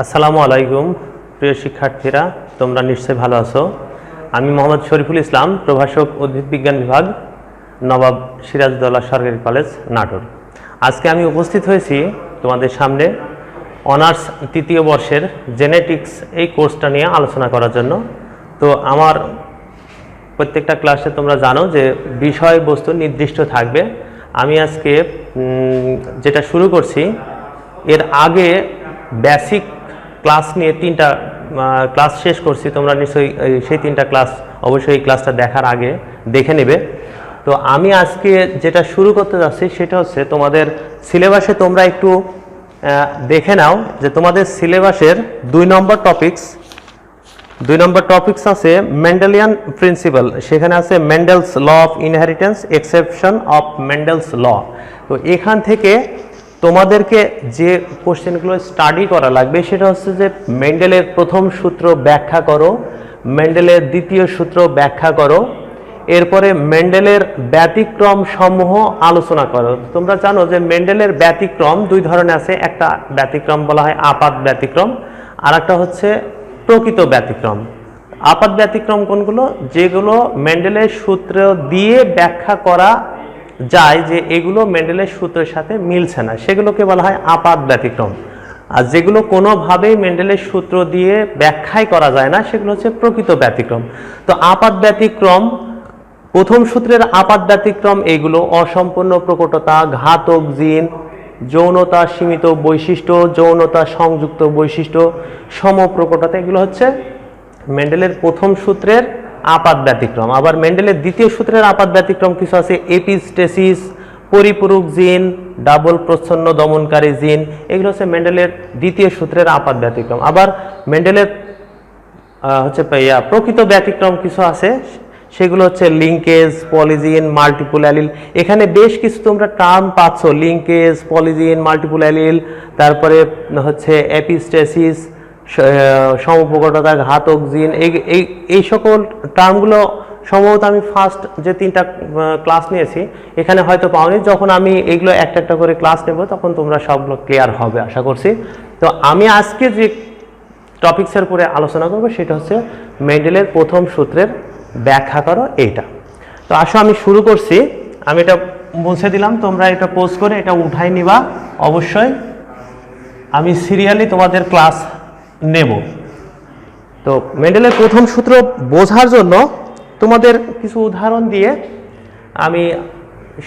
আসসালামু আলাইকুম প্রিয় শিক্ষার্থীরা, তোমরা নিশ্চয়ই ভালো আছো। আমি মোহাম্মদ শরীফুল ইসলাম, প্রভাষক উদ্ভিদ বিজ্ঞান বিভাগ, নবাব সিরাজউদ্দৌলা সরকারি কলেজ, নাটোর। আজকে আমি উপস্থিত হয়েছি তোমাদের সামনে অনার্স তৃতীয় বর্ষের জেনেটিক্স এই কোর্সটা নিয়ে আলোচনা করার জন্য। তো আমার প্রত্যেকটা ক্লাসে তোমরা জানো যে বিষয়বস্তু নির্দিষ্ট থাকবে। আমি আজকে যেটা শুরু করছি, এর আগে বেসিক ক্লাস নিয়ে 3টা ক্লাস শেষ করছি। তোমরা নিশ্চয়ই সেই 3টা ক্লাস অবশ্যই এই ক্লাসটা দেখার আগে দেখে নেবে। তো আমি আজকে যেটা শুরু করতে যাচ্ছি সেটা হচ্ছে তোমাদের সিলেবাসে তোমরা একটু দেখে নাও যে তোমাদের সিলেবাসের 2 নম্বর টপিকস আছে মেন্ডেলিয়ান প্রিন্সিপাল। সেখানে আছে Mendel's law of inheritance, exception of Mendel's law. তো এখান থেকে তোমাদেরকে যে কোশ্চেনগুলো স্টাডি করা লাগবে সেটা হচ্ছে যে মেন্ডেলের প্রথম সূত্র ব্যাখ্যা করো, মেন্ডেলের দ্বিতীয় সূত্র ব্যাখ্যা করো, এরপরে মেন্ডেলের ব্যতিক্রম সমূহ আলোচনা করো। তোমরা জানো যে মেন্ডেলের ব্যতিক্রম 2 ধরনের আছে। একটা ব্যতিক্রম বলা হয় আপাত ব্যতিক্রম, আর একটা হচ্ছে প্রকৃত ব্যতিক্রম। আপাত ব্যতিক্রম কোনগুলো? যেগুলো মেন্ডেলের সূত্র দিয়ে ব্যাখ্যা করা যায় যে এগুলো মেন্ডেলের সূত্রের সাথে মিলছে না, সেগুলোকে বলা হয় আপাত ব্যতিক্রম। আর যেগুলো কোনোভাবেই মেন্ডেলের সূত্র দিয়ে ব্যাখ্যাই করা যায় না, সেগুলো হচ্ছে প্রকৃত ব্যতিক্রম। তো আপাত ব্যতিক্রম, প্রথম সূত্রের আপাত ব্যতিক্রম এইগুলো: অসম্পূর্ণ প্রকটতা, ঘাতক জিন, যৌনতা সীমিত বৈশিষ্ট্য, যৌনতা সংযুক্ত বৈশিষ্ট্য, সমপ্রকটতা, এগুলো হচ্ছে মেন্ডেলের প্রথম সূত্রের আপাত ব্যতিক্রম। আবার মেন্ডেলের দ্বিতীয় সূত্রের আপাত ব্যতিক্রম কিছু আছে: এপিস্টেসিস, পরিপূরক জিন, ডাবল প্রচ্ছন্ন দমনকারী জিন, এগুলো হচ্ছে মেন্ডেলের দ্বিতীয় সূত্রের আপাত ব্যতিক্রম। আবার মেন্ডেলের প্রকৃত ব্যতিক্রম কিছু আছে, সেগুলো হচ্ছে লিঙ্কেজ, পলিজিন, মাল্টিপল অ্যালিল। এখানে বেশ কিছু তোমরা টার্ম পাচ্ছ: লিঙ্কেজ, পলিজিন, মাল্টিপল অ্যালিল, তারপরে হচ্ছে এপিস্টেসিস, সমপ্রকটতা, ঘাতক জিন। এই সকল টার্মগুলো সম্ভবত আমি ফার্স্ট যে 3টা ক্লাস নিয়েছি এখানে হয়তো পাওনি। যখন আমি এগুলো একটা একটা করে ক্লাস নেব তখন তোমরা সবগুলো ক্লিয়ার হবে আশা করছি। তো আমি আজকে যে টপিক্সের উপরে আলোচনা করব সেটা হচ্ছে মেন্ডেলের প্রথম সূত্রের ব্যাখ্যা করো, এইটা। তো আসো আমি শুরু করছি। আমি এটা মুছে দিলাম, তোমরা এটা পোজ করে এটা উঠাই নিবা অবশ্যই। আমি সিরিয়ালি তোমাদের ক্লাস নেব। তো মেন্ডেলের প্রথম সূত্র বোঝার জন্য তোমাদের কিছু উদাহরণ দিয়ে আমি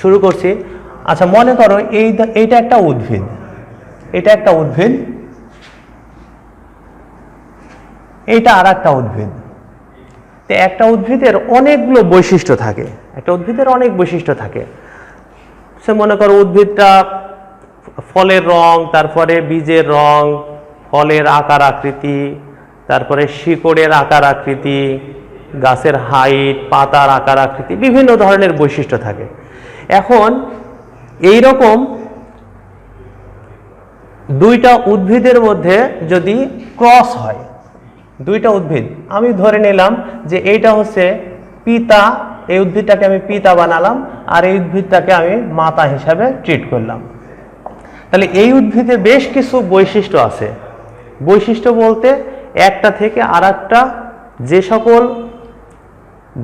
শুরু করছি। আচ্ছা, মনে করো এইটা একটা উদ্ভিদ, এটা একটা উদ্ভিদ, এইটা আর একটা উদ্ভিদ। তো একটা উদ্ভিদের অনেকগুলো বৈশিষ্ট্য থাকে, একটা উদ্ভিদের অনেক বৈশিষ্ট্য থাকে। সে মনে করো উদ্ভিদটা ফলের রং, তারপরে বীজের রং, ফলের আকার আকৃতি, তারপরে শিকড়ের আকার আকৃতি, গাছের হাইট, পাতার আকার আকৃতি, বিভিন্ন ধরনের বৈশিষ্ট্য থাকে। এখন এই রকম 2টা উদ্ভিদের মধ্যে যদি ক্রস হয়, 2টা উদ্ভিদ, আমি ধরে নিলাম যে এইটা হচ্ছে পিতা, এই উদ্ভিদটাকে আমি পিতা বানালাম, আর এই উদ্ভিদটাকে আমি মাতা হিসাবে ট্রিট করলাম। তাহলে এই উদ্ভিদে বেশ কিছু বৈশিষ্ট্য আছে। বৈশিষ্ট্য বলতে একটা থেকে আর একটা যে সকল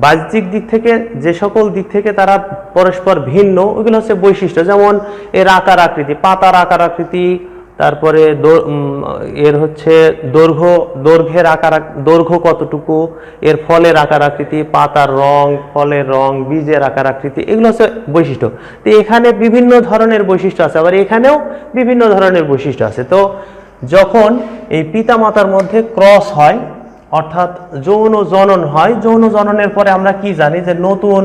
বাহ্যিক দিক থেকে, যে সকল দিক থেকে তারা পরস্পর ভিন্ন, ওইগুলো হচ্ছে বৈশিষ্ট্য। যেমন এর আকার আকৃতি, পাতার আকার আকৃতি, তারপরে এর হচ্ছে দৈর্ঘ্যের আকার, দৈর্ঘ্য কতটুকু, এর ফলের আকার আকৃতি, পাতার রং, ফলের রং, বীজের আকার আকৃতি, এগুলো হচ্ছে বৈশিষ্ট্য। তো এখানে বিভিন্ন ধরনের বৈশিষ্ট্য আছে, আবার এখানেও বিভিন্ন ধরনের বৈশিষ্ট্য আছে। তো যখন এই পিতা মাতার মধ্যে ক্রস হয়, অর্থাৎ যৌন জনন হয়, যৌন জননের পরে আমরা কি জানি যে নতুন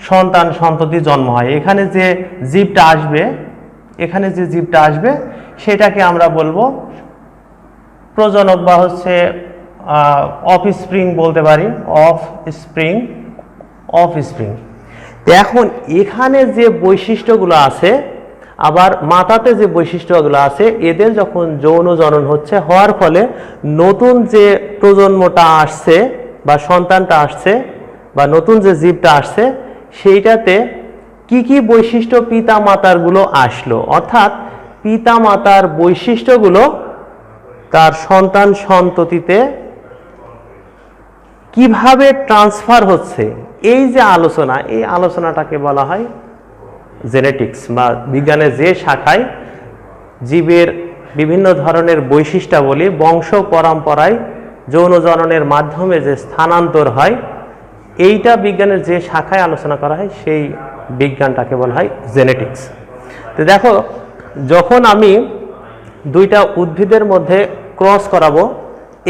সন্তান সন্ততি জন্ম হয়। এখানে যে জীবটা আসবে সেটাকে আমরা বলবো প্রজনক, বা হচ্ছে অফস্প্রিং বলতে পারি, অফস্প্রিং। এখন এখানে যে বৈশিষ্ট্যগুলো আছে, আবার মাতাতে যে বৈশিষ্ট্যগুলো আছে, এদের যখন যৌন জনন হওয়ার ফলে নতুন যে প্রজন্মটা আসছে বা সন্তানটা আসছে বা নতুন যে জীবটা আসছে, সেইটাতে কি কি বৈশিষ্ট্য পিতা মাতার গুলো আসলো, অর্থাৎ পিতা মাতার বৈশিষ্ট্যগুলো তার সন্তান সন্ততিতে কিভাবে ট্রান্সফার হচ্ছে, এই যে আলোচনা, এই আলোচনাটাকে বলা হয় জেনেটিক্স, বা বিজ্ঞানের যে শাখায় জীবের বিভিন্ন ধরনের বৈশিষ্ট্যাবলী বংশ পরম্পরায় যৌন জননের মাধ্যমে যে স্থানান্তর হয়, এইটা বিজ্ঞানের যে শাখায় আলোচনা করা হয় সেই বিজ্ঞানটাকে বলা হয় জেনেটিক্স। তো দেখো, যখন আমি দুইটা উদ্ভিদের মধ্যে ক্রস করাবো,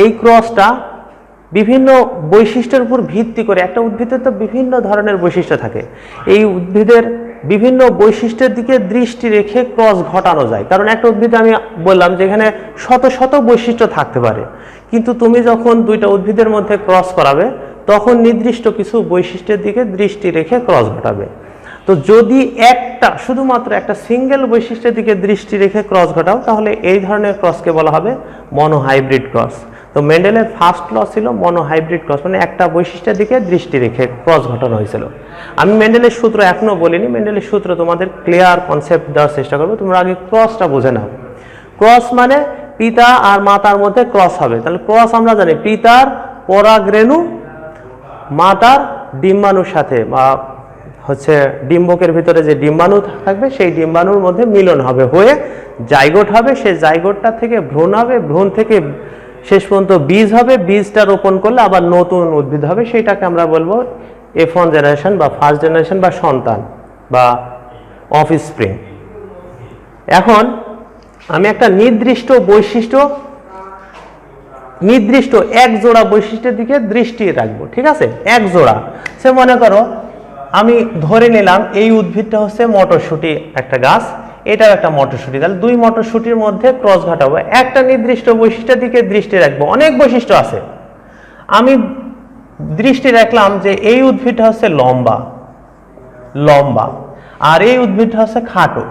এই ক্রসটা বিভিন্ন বৈশিষ্ট্যের উপর ভিত্তি করে, একটা উদ্ভিদের তো বিভিন্ন ধরনের বৈশিষ্ট্য থাকে, এই উদ্ভিদের বিভিন্ন বৈশিষ্ট্যের দিকে দৃষ্টি রেখে ক্রস ঘটানো যায়। কারণ একটা উদ্ভিদে আমি বললাম যে এখানে শত শত বৈশিষ্ট্য থাকতে পারে, কিন্তু তুমি যখন দুইটা উদ্ভিদের মধ্যে ক্রস করাবে তখন নির্দিষ্ট কিছু বৈশিষ্ট্যের দিকে দৃষ্টি রেখে ক্রস ঘটাবে। তো যদি শুধুমাত্র একটা সিঙ্গেল বৈশিষ্ট্যের দিকে দৃষ্টি রেখে ক্রস ঘটাও, তাহলে এই ধরনের ক্রসকে বলা হবে মনোহাইব্রিড ক্রস। তো মেন্ডেলের ফার্স্ট ল ছিল মনোহাইব্রিড ক্রস, মানে একটা বৈশিষ্ট্যের দিকে দৃষ্টি রেখে ক্রস ঘটানো হয়েছিল। আমি মেন্ডেলের সূত্র এখনো বলিনি, মেন্ডেলের সূত্র তোমাদের ক্লিয়ার কনসেপ্ট দেওয়ার চেষ্টা করবো। তোমরা আগে ক্রসটা বুঝে নাও। ক্রস মানে পিতা আর মাতার মধ্যে ক্রস হবে। তাহলে ক্রস আমরা জানি পিতার পরাগরেণু মাতার ডিম্বাণুর সাথে, বা হচ্ছে ডিম্বকের ভিতরে যে ডিম্বাণু থাকবে সেই ডিম্বাণুর মধ্যে মিলন হবে, হয়ে জাইগোট হবে, সেই জাইগোটটা থেকে ভ্রূণ হবে, ভ্রূণ থেকে শেষ পর্যন্ত বীজ হবে, বীজটা রোপণ করলে আবার নতুন উদ্ভিদ হবে, সেইটাকে আমরা বলবো F1 জেনারেশন বা ফার্স্ট জেনারেশন বা সন্তান বা অফস্প্রিং। এখন আমি একটা নির্দিষ্ট এক জোড়া বৈশিষ্ট্যের দিকে দৃষ্টি রাখবো, ঠিক আছে? এক জোড়া, সে মনে করো আমি ধরে নিলাম এই উদ্ভিদটা হচ্ছে মটরশুঁটি একটা গাছ, এটাও একটা মটরশুঁটি, তাহলে দুই মটরশুঁটির মধ্যে ক্রস ঘটাবো, একটা নির্দিষ্ট বৈশিষ্ট্যের দিকে দৃষ্টি রাখবো। অনেক বৈশিষ্ট্য আছে, আমি দৃষ্টি রাখলাম যে এই উদ্ভিদটা হচ্ছে লম্বা আর এই উদ্ভিদটা হচ্ছে খাটো,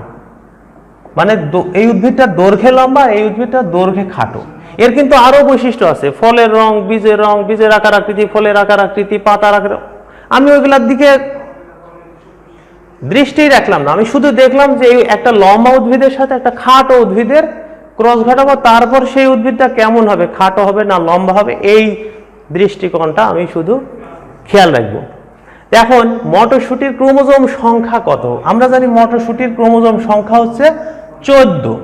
মানে এই উদ্ভিদটা দৈর্ঘ্যে লম্বা, এই উদ্ভিদটা দৈর্ঘ্যে খাটো। এর কিন্তু আরো বৈশিষ্ট্য আছে, ফলের রং, বীজের আকার আকৃতি, ফলের আকার আকৃতি, পাতার আকার, আমি ওইগুলোর দিকে দৃষ্টি রাখলাম না, আমি শুধু দেখলাম যে এই একটা লম্বা উদ্ভিদের সাথে একটা খাটো উদ্ভিদের ক্রস ঘটাবো, তারপর সেই উদ্ভিদটা কেমন হবে, খাটো হবে না লম্বা হবে, এই দৃষ্টিকোণটা আমি শুধু খেয়াল রাখবো। এখন মটরশুঁটির ক্রোমোজোম সংখ্যা কত? আমরা জানি মটরশুঁটির ক্রোমোজোম সংখ্যা হচ্ছে 14,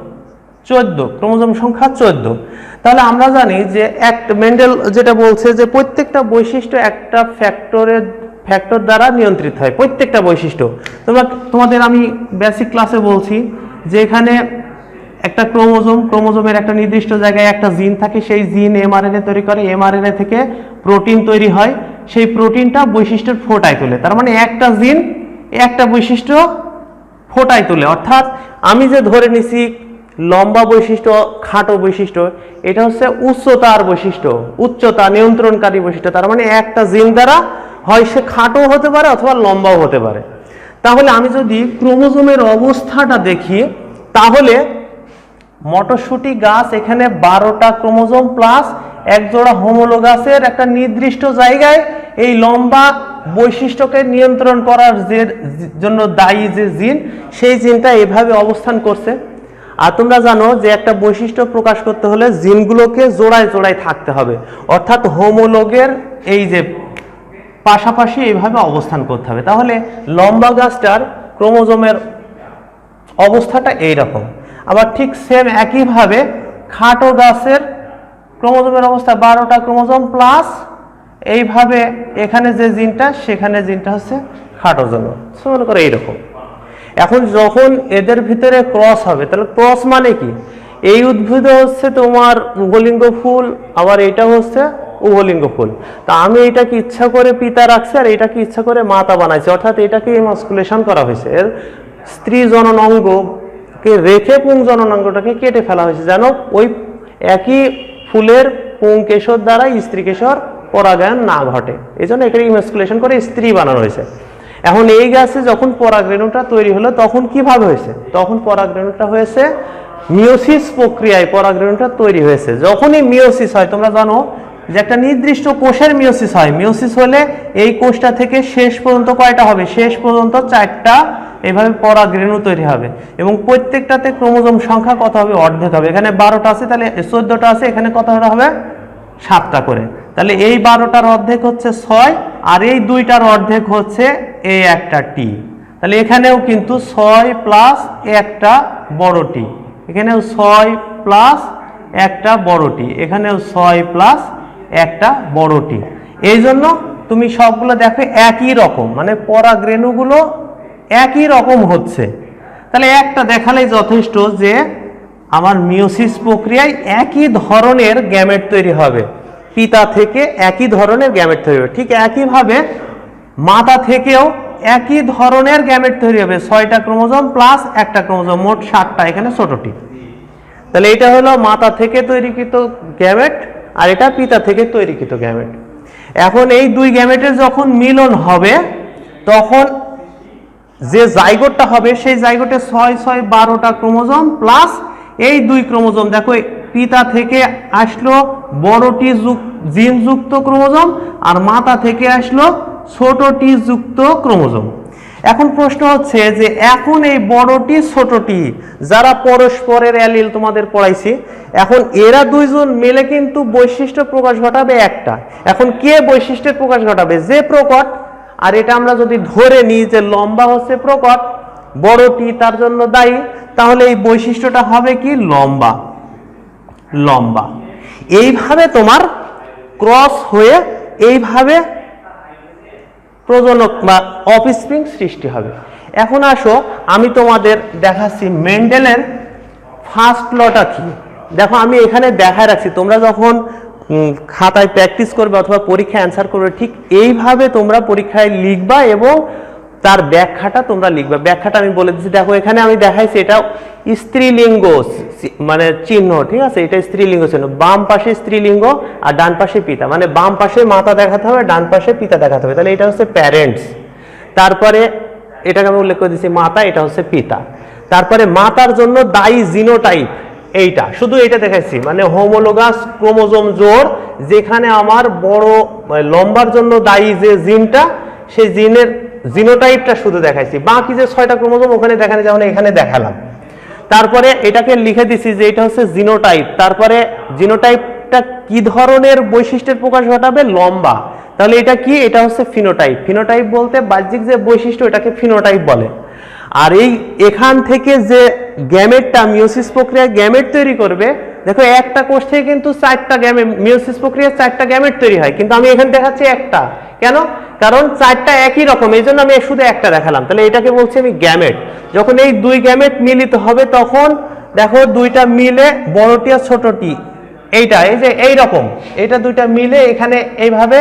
ক্রোমোজোম সংখ্যা 14। তাহলে আমরা জানি যে মেন্ডেল যেটা বলছে যে প্রত্যেকটা বৈশিষ্ট্য একটা ফ্যাক্টর দ্বারা নিয়ন্ত্রিত হয়, প্রত্যেকটা বৈশিষ্ট্য। তোমাদের আমি বেসিক ক্লাসে বলছি যে এখানে একটা ক্রোমোজোমের একটা নির্দিষ্ট জায়গায় একটা জিন থাকে, সেই জিন এমআরএনএ তৈরি করে, এমআরএনএ থেকে প্রোটিন তৈরি হয়, সেই প্রোটিনটা বৈশিষ্ট্যের ফোটায় তোলে। তার মানে একটা জিন একটা বৈশিষ্ট্য ফোটায় তোলে। অর্থাৎ আমি যে ধরে নিছি লম্বা বৈশিষ্ট্য, খাটো বৈশিষ্ট্য, এটা হচ্ছে উচ্চতার বৈশিষ্ট্য, উচ্চতা নিয়ন্ত্রণকারী বৈশিষ্ট্য। তার মানে একটা জিন দ্বারা হয় সে খাটো হতে পারে অথবা লম্বাও হতে পারে। তাহলে আমি যদি ক্রোমোজোমের অবস্থাটা দেখি, তাহলে মটরশুঁটি গাছ এখানে 12টা ক্রোমোজোম প্লাস এক জোড়া হোমোলোগাসের একটা নির্দিষ্ট জায়গায় এই লম্বা বৈশিষ্ট্যকে নিয়ন্ত্রণ করার জন্য দায়ী যে জিন, সেই জিনটা এভাবে অবস্থান করছে। আর তোমরা জানো যে একটা বৈশিষ্ট্য প্রকাশ করতে হলে জিনগুলোকে জোড়ায় জোড়ায় থাকতে হবে, অর্থাৎ হোমোলোগের এই যে পাশাপাশি এইভাবে অবস্থান করতে হবে। তাহলে লম্বা গাছটার ক্রোমোজোমের অবস্থাটা এইরকম। আবার ঠিক সেম একইভাবে খাটো গাছের ক্রোমোজোমের অবস্থা 12টা ক্রোমোজোম প্লাস এইভাবে এখানে যে জিনটা, সেখানে জিনটা হচ্ছে খাটো জন্য, মনে করো এইরকম। এখন যখন এদের ভিতরে ক্রস হবে, তাহলে ক্রস মানে কি? এই উদ্ভিদ হচ্ছে তোমার উভলিঙ্গ ফুল, আবার এটা হচ্ছে উভলিঙ্গ ফুল। তা আমি এটাকে ইচ্ছা করে পিতা রাখছি আর এটাকে ইচ্ছা করে মাতা বানাইছি, অর্থাৎ এটাকে ইমাস্কুলেশন করা হয়েছে। এর স্ত্রী জননাঙ্গকে রেখে পুংজননাঙ্গটাকে কেটে ফেলা হয়েছে, যেন ওই একই ফুলের পুংকেশর দ্বারা স্ত্রীকেশর পরাগায়ন না ঘটে। এই জন্য এখানে ইমাস্কুলেশন করে স্ত্রী বানানো হয়েছে। এখন এই গাছে যখন পরাগরেণুটা তৈরি হলো তখন কিভাবে হয়েছে? তখন পরাগরেণুটা হয়েছে মিওসিস প্রক্রিয়ায় পরাগরেণুটা তৈরি হয়েছে। যখনই মিওসিস হয়, তোমরা জানো যে একটা নির্দিষ্ট কোষের মিওসিস হয়, মিওসিস হলে এই কোষটা থেকে শেষ পর্যন্ত কয়টা হবে? শেষ পর্যন্ত 4টা এইভাবে পরাগরেণু তৈরি হবে এবং প্রত্যেকটাতে ক্রোমোজোম সংখ্যা কত হবে অর্ধেক হবে এখানে 12টা আছে তাহলে 14টা আছে এখানে কত হবে 7টা করে তাহলে এই 12টার অর্ধেক হচ্ছে 6 আর এই 2টার অর্ধেক হচ্ছে এই একটা টি তাহলে এখানেও কিন্তু 6 প্লাস একটা বড় টি এখানেও 6 প্লাস একটা বড় টি এখানেও 6 প্লাস একটা বড় টি এই জন্য তুমি সবগুলো দেখো একই রকম মানে পরাগরেণুগুলো একই রকম হচ্ছে তাহলে একটা দেখালেই যথেষ্ট যে আমার মিওসিস প্রক্রিয়ায় একই ধরনের গ্যামেট তৈরি হবে পিতা থেকে একই ধরনের গ্যামেট তৈরি হবে ঠিক একইভাবে মাতা থেকেও একই ধরনের গ্যামেট তৈরি হবে 6টা ক্রোমোজোম প্লাস একটা ক্রোমোজোম মোট 7টা এখানে ছোটটি তাহলে এটা হলো মাতা থেকে তৈরিকৃত গ্যামেট আর এটা পিতা থেকে তৈরিকৃত গ্যামেট এখন এই দুই গ্যামেটের যখন মিলন হবে তখন যে জাইগোটটা হবে সেই জাইগোটে 6 6 12টা ক্রোমোজোম প্লাস এই দুই ক্রোমোজোম দেখো পিতা থেকে আসলো বড়টি জিন যুক্ত ক্রোমোজোম আর মাতা থেকে আসলো ছোটটি যুক্ত ক্রোমোজোম এখন প্রশ্ন হচ্ছে যে এখন এই বড়টি ছোটটি যারা পরস্পরের অ্যালিল তোমাদের পড়াইছি এখন এরা দুইজন মিলে কিন্তু বৈশিষ্ট্য প্রকাশ ঘটাবে একটা এখন কে বৈশিষ্ট্যের প্রকাশ ঘটাবে যে প্রকট আর এটা আমরা যদি ধরে নিই যে লম্বা হচ্ছে প্রকট বড়টি তার জন্য দায়ী তাহলে এই বৈশিষ্ট্যটা হবে কি লম্বা লম্বা এইভাবে তোমার ক্রস হয়ে এইভাবে প্রজনক বা অফস্প্রিং সৃষ্টি হবে এখন আসো আমি তোমাদের দেখাচ্ছি মেন্ডেলের ফার্স্ট লটা কি দেখো আমি এখানে দেখায় রাখছি তোমরা যখন খাতায় প্র্যাকটিস করবে অথবা পরীক্ষায় অ্যান্সার করবে ঠিক এইভাবে তোমরা পরীক্ষায় লিখবা এবং তার ব্যাখ্যাটা তোমরা লিখবা ব্যাখ্যাটা আমি বলে দিচ্ছি দেখো এখানে আমি দেখাইছি এটা স্ত্রীলিঙ্গ মানে চিহ্ন ঠিক আছে এটা স্ত্রীলিঙ্গ চিহ্ন বাম পাশে স্ত্রীলিঙ্গ আর ডান পাশে পিতা মানে বাম পাশে মাতা দেখাতে হবে ডান পাশে পিতা দেখাতে হবে তাহলে এটা হচ্ছে প্যারেন্টস তারপরে এটাকে আমি উল্লেখ করে দিচ্ছি মাতা এটা হচ্ছে পিতা তারপরে মাতার জন্য দায়ী জিনোটাইপ এইটা শুধু এটা দেখাইছি মানে হোমোলোগাস ক্রোমোজোম জোড় যেখানে আমার বড় লম্বার জন্য দায়ী যে জিনটা সেই জিনের জিনোটাইপটা শুধু দেখাইছি বাকি যে 6টা ক্রোমোজোম ওখানে দেখানো যেমন এখানে দেখালাম তারপরে এটাকে লিখে দিছি যে এটা হচ্ছে জিনোটাইপ তারপরে জিনোটাইপটা কি ধরনের বৈশিষ্ট্যের প্রকাশ ঘটাবে লম্বা তাহলে এটা কি এটা হচ্ছে ফিনোটাইপ ফিনোটাইপ বলতে বাহ্যিক যে বৈশিষ্ট্য এটাকে ফিনোটাইপ বলে আর এই এখান থেকে যে গ্যামেটটা মিওসিস প্রক্রিয়া গ্যামেট তৈরি করবে দেখো একটা কোষ থেকে কিন্তু 4টা গ্যামেট মিওসিস প্রক্রিয়ায় 4টা গ্যামেট তৈরি হয় কিন্তু আমি এখানে দেখাচ্ছি একটা কেন কারণ 4টা একই রকম এইজন্য আমি শুধু একটা দেখালাম তাহলে এটাকে বলছি আমি গ্যামেট যখন এই দুই গ্যামেট মিলিত হবে তখন দেখো দুইটা মিলে বড়টি আর ছোটটি এইটা এই যে এই রকম এটা দুইটা মিলে এখানে এইভাবে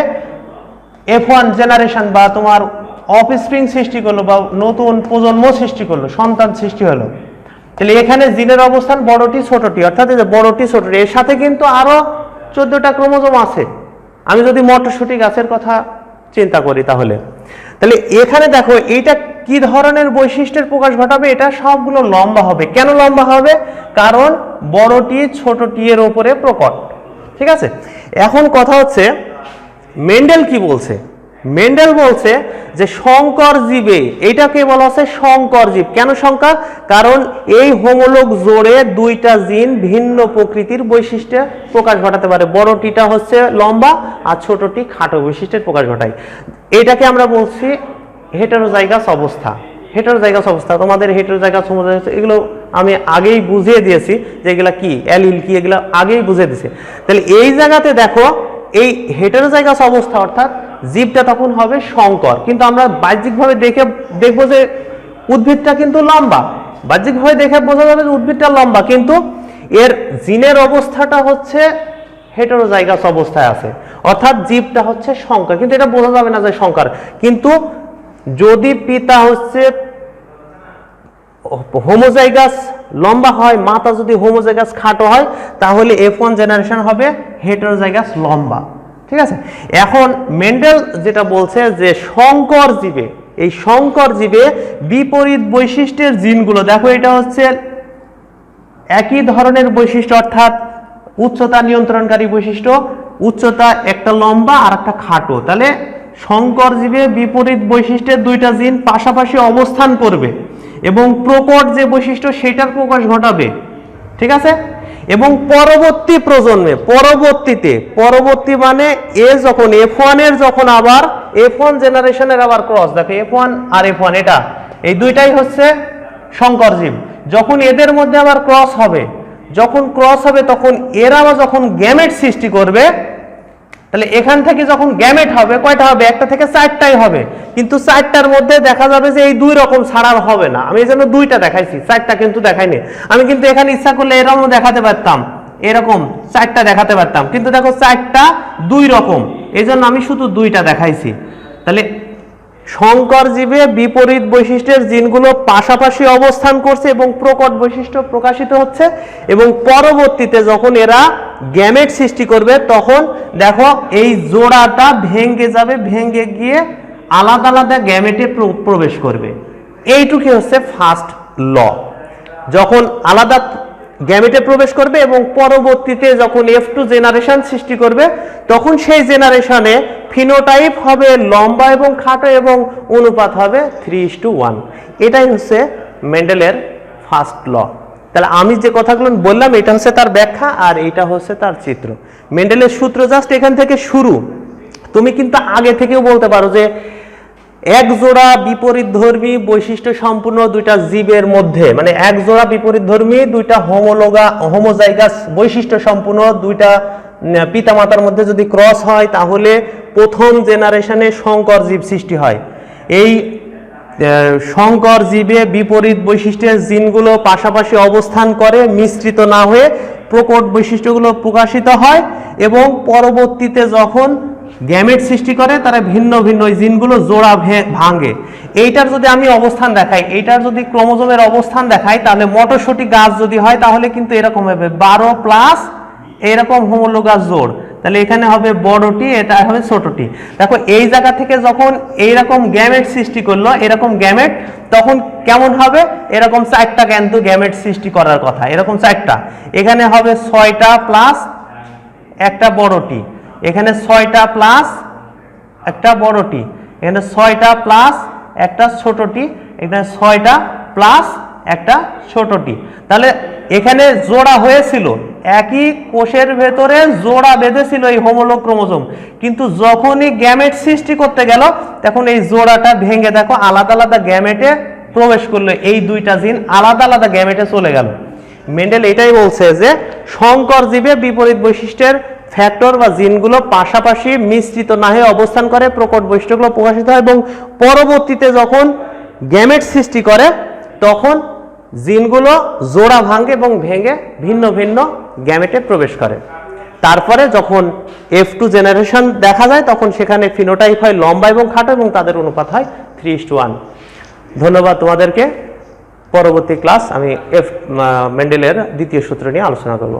F1 জেনারেশন বা তোমার অফস্প্রিং সৃষ্টি করলো বা নতুন প্রজন্ম সৃষ্টি করলো সন্তান সৃষ্টি হলো তাহলে এখানে জিনের অবস্থান বড়টি ছোটটি অর্থাৎ এই যে বড়টি ছোটটি এর সাথে কিন্তু আরো 14টা ক্রোমোজোম আছে আমি যদি মটরশুঁটি গাছের কথা চিন্তা করি তাহলে এখানে দেখো এইটা কি ধরনের বৈশিষ্ট্যের প্রকাশ ঘটাবে এটা সবগুলো লম্বা হবে কেন লম্বা হবে কারণ বড়টি ছোটটি এর উপরে প্রকট ঠিক আছে এখন কথা হচ্ছে মেন্ডেল কি বলছে মেন্ডেল বলছে যে সংকর জীবে এটাকে বলা হচ্ছে সংকর জীব কেন সংকর কারণ এই হোমোলোগ জোড়ে দুইটা জিন ভিন্ন প্রকৃতির বৈশিষ্ট্য প্রকাশ ঘটাতে পারে বড়টিটা হচ্ছে লম্বা আর ছোটটি খাটো বৈশিষ্ট্যের প্রকাশ ঘটায় এটাকে আমরা বলছি হেটেরোজাইগাস অবস্থা হেটেরোজাইগাস অবস্থা তোমাদের হেটেরোজাইগাস এগুলো আমি আগেই বুঝিয়ে দিয়েছি যে এগুলা কি অ্যালিল কি এগুলো আগেই বুঝিয়ে দিয়েছি তাহলে এই জায়গাতে দেখো এই হেটেরোজাইগাস অবস্থা অর্থাৎ জীবটা তখন হবে সংকর কিন্তু আমরা বাহ্যিকভাবে দেখবো যে উদ্ভিদটা কিন্তু লম্বা বাহ্যিকভাবে দেখে বোঝা যাবে যে উদ্ভিদটা লম্বা কিন্তু এর জিনের অবস্থাটা হচ্ছে হেটেরোজাইগাস অবস্থায় আছে অর্থাৎ জীবটা হচ্ছে সংকর কিন্তু এটা বোঝা যাবে না যে সংকর কিন্তু যদি পিতা হচ্ছে হোমোজাইগাস লম্বা হয় মাতা যদি হোমোজাইগাস খাটো হয় তাহলে F1 জেনারেশন হবে হেটেরোজাইগাস লম্বা ঠিক আছে এখন মেন্ডেল যেটা বলছে যে সংকর জীবে এই সংকর জীবে বিপরীত বৈশিষ্ট্যের জিনগুলো দেখো এটা হচ্ছে একই ধরনের বৈশিষ্ট্য অর্থাৎ উচ্চতা নিয়ন্ত্রণকারী বৈশিষ্ট্য উচ্চতা একটা লম্বা আর একটা খাটো তাহলে সংকর জীবে বিপরীত বৈশিষ্ট্যের দুইটা জিন পাশাপাশি অবস্থান করবে এবং প্রকট যে বৈশিষ্ট্য সেটার প্রকাশ ঘটাবে, ঠিক আছে। এবং পরবর্তী প্রজন্মে, পরবর্তী মানে এ যখন F1 এর যখন আবার F1 জেনারেশনের আবার ক্রস, দেখো F1 আর F1 এটা এই দুইটাই হচ্ছে সংকর জীব। যখন এদের মধ্যে আবার ক্রস হবে, তখন এরা আবার যখন গ্যামেট সৃষ্টি করবে, তাহলে এখান থেকে যখন গ্যামেট হবে কয়টা হবে, একটা থেকে 4টাই হবে। কিন্তু 4টার মধ্যে দেখা যাবে যে এই দুই রকম ছাড়া হবে না। আমি এই জন্য 2টা দেখাইছি, 4টা কিন্তু দেখাইনি। আমি কিন্তু এখানে ইচ্ছা করলে এরকম দেখাতে পারতাম, এরকম 4টা দেখাতে পারতাম, কিন্তু দেখো 4টা 2 রকম, এই জন্য আমি শুধু 2টা দেখাইছি। তাহলে সংকর জীবে বিপরীত বৈশিষ্ট্যের জিনগুলো পাশাপাশি অবস্থান করছে এবং প্রকট বৈশিষ্ট্য প্রকাশিত হচ্ছে, এবং পরবর্তীতে যখন এরা গ্যামেট সৃষ্টি করবে তখন দেখো এই জোড়াটা ভেঙে যাবে, ভেঙে গিয়ে আলাদা আলাদা গ্যামেটে প্রবেশ করবে। এইটুকু হচ্ছে ফার্স্ট ল। যখন আলাদা গ্যামেটে প্রবেশ করবে এবং পরবর্তীতে যখন F2 জেনারেশন সৃষ্টি করবে, তখন সেই জেনারেশনে ফিনোটাইপ হবে লম্বা এবং খাটো এবং অনুপাত হবে 3:1। এটাই হচ্ছে মেন্ডেলের ফার্স্ট ল। তাহলে আমি যে কথাগুলো বললাম এটা হচ্ছে তার ব্যাখ্যা, আর এটা হচ্ছে তার চিত্র। মেন্ডেলের সূত্র জাস্ট এখান থেকে শুরু। তুমি কিন্তু আগে থেকেও বলতে পারো যে এক জোড়া বিপরীতধর্মী বৈশিষ্ট্য সম্পূর্ণ দুইটা জীবের মধ্যে, মানে এক জোড়া বিপরীতধর্মী দুইটা হোমোজাইগাস বৈশিষ্ট্য সম্পূর্ণ দুইটা পিতামাতার মধ্যে যদি ক্রস হয়, তাহলে প্রথম জেনারেশনে সংকর জীব সৃষ্টি হয়। এই সংকর জীবে বিপরীত বৈশিষ্ট্যের জিনগুলো পাশাপাশি অবস্থান করে, মিশ্রিত না হয়ে প্রকট বৈশিষ্ট্যগুলো প্রকাশিত হয়, এবং পরবর্তীতে যখন গ্যামেট সৃষ্টি করে তারা ভিন্ন ভিন্ন জিনগুলো জোড়া ভাঙে। এইটার যদি আমি অবস্থান দেখাই, এইটার যদি ক্রোমোজোমের অবস্থান দেখাই, তাহলে মটরশুঁটি গাছ যদি হয় তাহলে কিন্তু এরকম হবে 12 প্লাস এরকম হোমোলোগাস জোড়। তাহলে এখানে হবে বড়টি, এটা হবে ছোটটি। দেখো এই জায়গা থেকে যখন এইরকম গ্যামেট সৃষ্টি করলো, এরকম গ্যামেট, তখন কেমন হবে, এরকম 4টা কিন্তু গ্যামেট সৃষ্টি করার কথা, এরকম 4টা। এখানে হবে 6টা প্লাস একটা বড়টি, এখানে 6টা প্লাস একটা বড়টি, এখানে 6টা প্লাস একটা ছোটটি, এখানে 6টা প্লাস একটা ছোটটি। তাহলে এখানে জোড়া হয়েছিল, একই কোষের ভেতরে জোড়া বেঁধেছিল এই হোমোলগ ক্রোমোজোম, কিন্তু যখনই গ্যামেট সৃষ্টি করতে গেল তখন এই জোড়াটা ভেঙে দেখো আলাদা আলাদা গ্যামেটে প্রবেশ করলো, এই দুইটা জিন আলাদা আলাদা গ্যামেটে চলে গেল। মেন্ডেল এটাই বলছে যে সংকর জীবে বিপরীত বৈশিষ্ট্যের ফ্যাক্টর বা জিনগুলো পাশাপাশি মিশ্রিত না হয়ে অবস্থান করে, প্রকট বৈশিষ্ট্যগুলো প্রকাশিত হয়, এবং পরবর্তীতে যখন গ্যামেট সৃষ্টি করে তখন জিনগুলো জোড়া ভাঙে এবং ভেঙে ভিন্ন ভিন্ন গ্যামেটে প্রবেশ করে। তারপরে যখন F2 জেনারেশন দেখা যায় তখন সেখানে ফিনোটাইপ হয় লম্বা এবং খাটো, এবং তাদের অনুপাত হয় 3:1। ধন্যবাদ তোমাদেরকে। পরবর্তী ক্লাস আমি মেন্ডেলের দ্বিতীয় সূত্র নিয়ে আলোচনা করব।